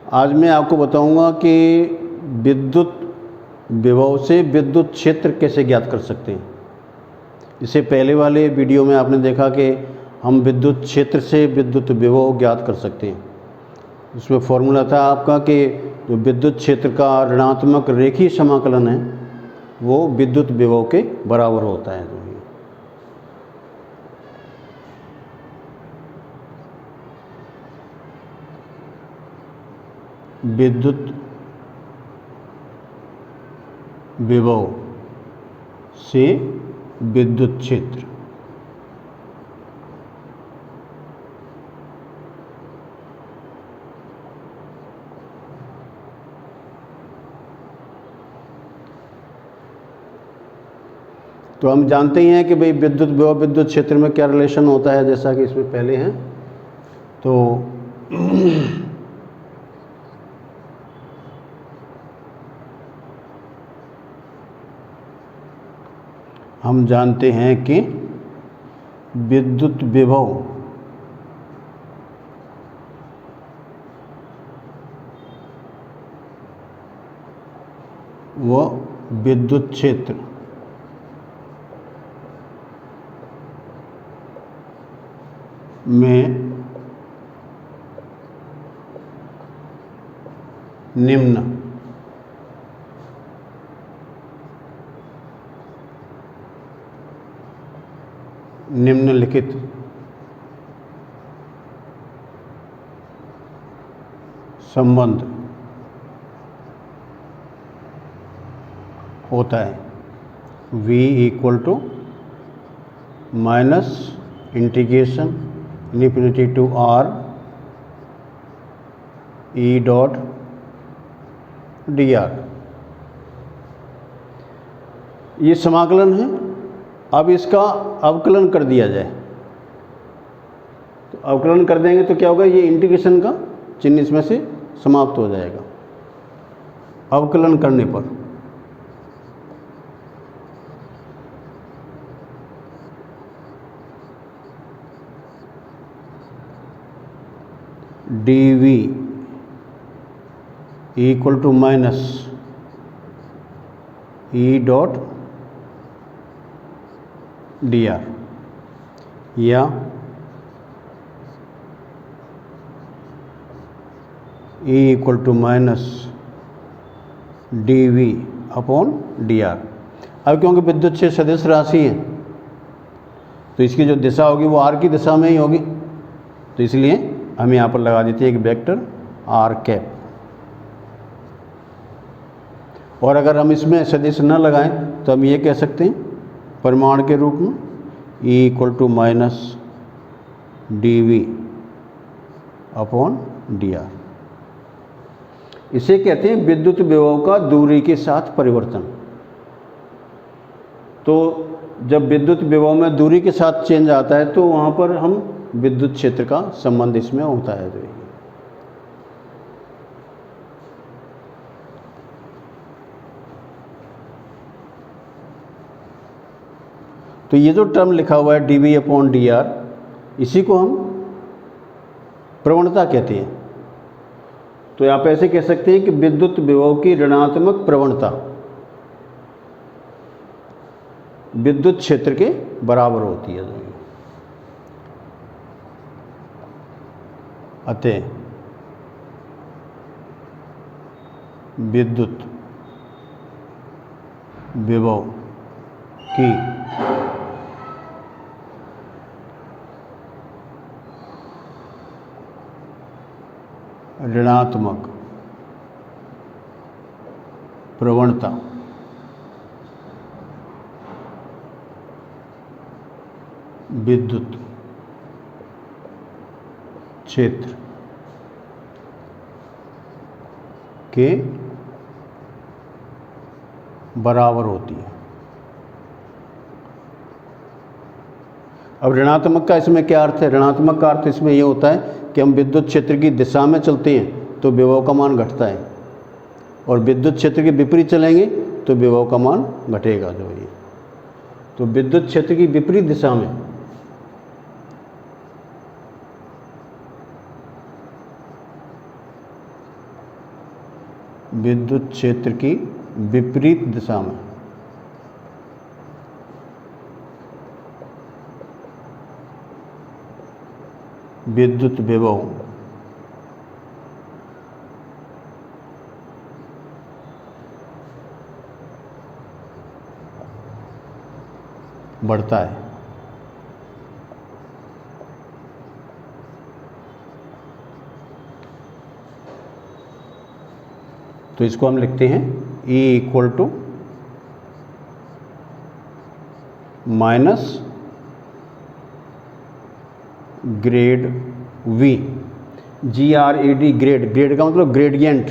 आज मैं आपको बताऊंगा कि विद्युत विभव से विद्युत क्षेत्र कैसे ज्ञात कर सकते हैं। इससे पहले वाले वीडियो में आपने देखा कि हम विद्युत क्षेत्र से विद्युत विभव ज्ञात कर सकते हैं। उसमें फॉर्मूला था आपका कि जो विद्युत क्षेत्र का ऋणात्मक रेखीय समाकलन है वो विद्युत विभव के बराबर होता है। विद्युत विभव से विद्युत क्षेत्र तो हम जानते ही हैं कि भाई विद्युत विभव विद्युत क्षेत्र में क्या रिलेशन होता है, जैसा कि इसमें पहले हैं। तो हम जानते हैं कि विद्युत विभव व विद्युत क्षेत्र में निम्नलिखित संबंध होता है। V = minus integration infinity to R E.dr। ये समाकलन है। अब इसका अवकलन कर दिया जाए तो अवकलन कर देंगे तो क्या होगा, ये इंटीग्रेशन का चिन्ह इसमें से समाप्त हो जाएगा अवकलन करने पर। dV = माइनस E.dr या E = माइनस dV/dr। अब क्योंकि विद्युत क्षेत्र सदिश राशि है तो इसकी जो दिशा होगी वो r की दिशा में ही होगी, तो इसलिए हम यहाँ पर लगा देते हैं एक वेक्टर r। और अगर हम इसमें सदिश न लगाएं तो हम ये कह सकते हैं परिमाण के रूप में E = माइनस dV/dr। इसे कहते हैं विद्युत विभव का दूरी के साथ परिवर्तन। तो जब विद्युत विभव में दूरी के साथ चेंज आता है तो वहाँ पर हम विद्युत क्षेत्र का संबंध इसमें होता है। तो ये जो टर्म लिखा हुआ है dV/dr, इसी को हम प्रवणता कहते हैं। तो आप ऐसे कह सकते हैं कि विद्युत विभव की ऋणात्मक प्रवणता विद्युत क्षेत्र के बराबर होती है। अतः विद्युत विभव की ऋणात्मक प्रवणता विद्युत क्षेत्र के बराबर होती है। अब ऋणात्मक का इसमें क्या अर्थ है? ऋणात्मक का अर्थ इसमें यह होता है कि हम विद्युत क्षेत्र की दिशा में चलते हैं तो विभव का मान घटता है, और विद्युत क्षेत्र के विपरीत चलेंगे तो विभव का मान घटेगा। जो ये तो विद्युत क्षेत्र की विपरीत दिशा में विद्युत क्षेत्र की विपरीत दिशा में। विद्युत विभव बढ़ता है। तो इसको हम लिखते हैं E equal to minus grad V, GRAD, grad, grad का मतलब ग्रेडियंट।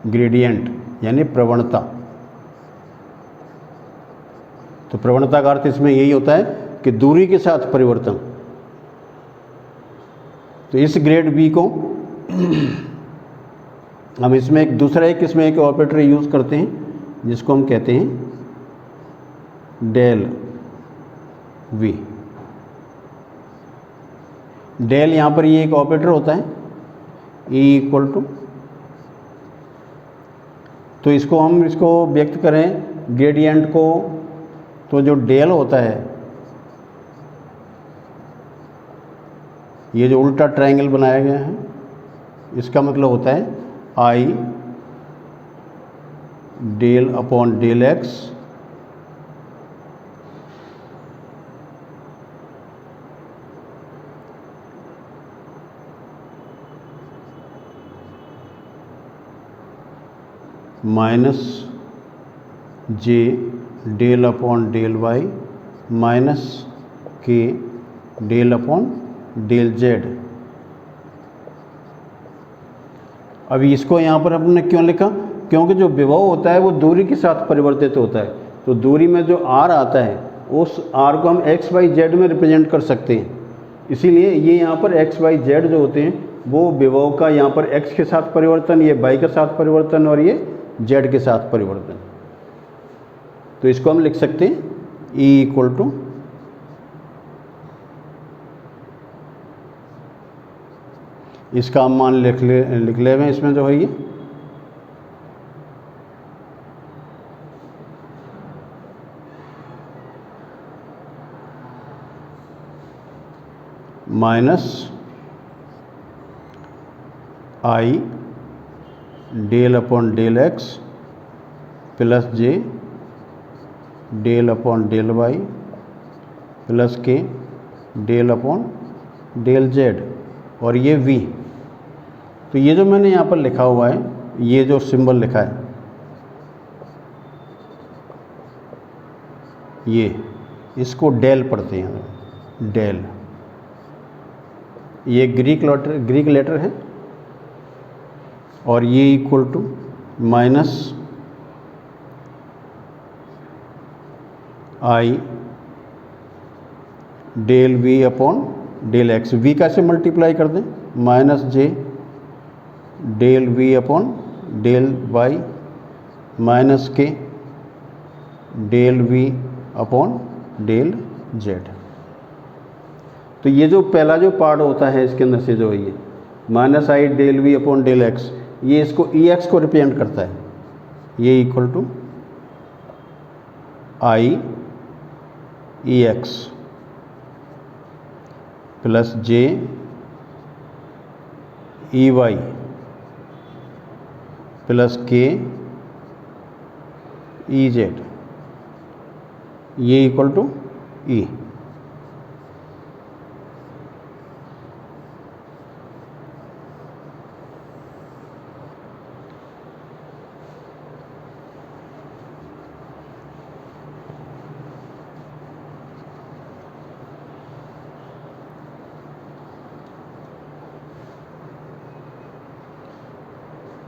ग्रेडियंट यानी प्रवणता। तो प्रवणता का अर्थ इसमें यही होता है कि दूरी के साथ परिवर्तन। तो इस ग्रेड V को हम इसमें इसमें एक ऑपरेटर यूज़ करते हैं जिसको हम कहते हैं डेल V। डेल यहाँ पर ये एक ऑपरेटर होता है E इक्वल टू, तो इसको व्यक्त करें ग्रेडियंट को, तो जो डेल होता है, ये जो उल्टा ट्रायंगल बनाया गया है, इसका मतलब होता है I del upon del x minus J del upon del y minus K del upon del z। अभी इसको यहाँ पर हमने क्यों लिखा? क्योंकि जो विभव होता है वो दूरी के साथ परिवर्तित होता है। तो दूरी में जो r आता है उस r को हम x y z में रिप्रेजेंट कर सकते हैं। इसीलिए ये यहाँ पर x y z जो होते हैं वो विभव का यहाँ पर x के साथ परिवर्तन, ये y के साथ परिवर्तन और ये z के साथ परिवर्तन। तो इसको हम लिख सकते हैं E इक्वल टू इसका हम मान लिख ले हुए इसमें जो है ये minus I del upon del x plus J del upon del y plus K del upon del z और ये v। तो ये जो मैंने यहाँ पर लिखा हुआ है, ये जो सिंबल लिखा है, ये इसको डेल पढ़ते हैं, डेल। ये ग्रीक लेटर है और ये equal to minus I del V upon del x। V का से मल्टीप्लाई कर दें, minus J del V upon del y minus K del V upon del z। तो ये जो पहला जो पार्ट होता है इसके अंदर से जो है ये minus I del V upon del x, ये इसको Ex को रिप्रेजेंट करता है। ये equal to I Ex plus J EY plus K EZ, ये इक्वल टू E।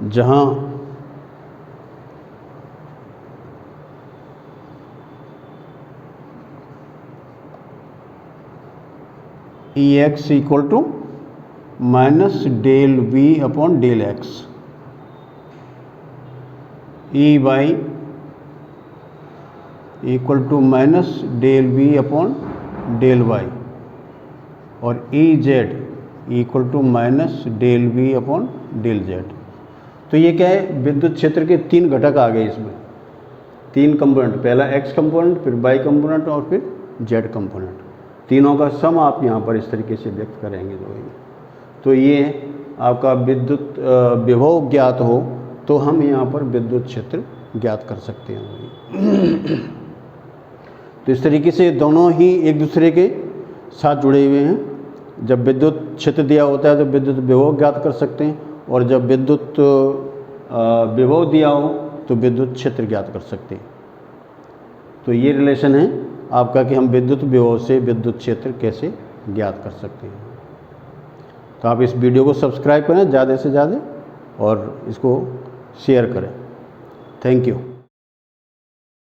जहाँ Ex equal to minus del V upon del x, Ey equal to minus del V upon del Y, और E Z equal to minus del V upon del Z. तो ये क्या है, विद्युत क्षेत्र के 3 घटक आ गए इसमें, 3 कंपोनेंट, पहला एक्स कंपोनेंट, फिर वाई कंपोनेंट और फिर जेड कंपोनेंट। तीनों का सम आप यहाँ पर इस तरीके से व्यक्त करेंगे। तो ये आपका विद्युत विभव ज्ञात हो तो हम यहाँ पर विद्युत क्षेत्र ज्ञात कर सकते हैं। तो इस तरीके से दोनों ही एक दूसरे के साथ जुड़े हुए हैं। जब विद्युत क्षेत्र दिया होता है तो विद्युत विभव ज्ञात कर सकते हैं, और जब विद्युत विभव दिया हो तो विद्युत क्षेत्र ज्ञात कर सकते हैं। तो ये रिलेशन है आपका कि हम विद्युत विभव से विद्युत क्षेत्र कैसे ज्ञात कर सकते हैं। तो आप इस वीडियो को सब्सक्राइब करें ज़्यादा से ज़्यादा और इसको शेयर करें। Thank you.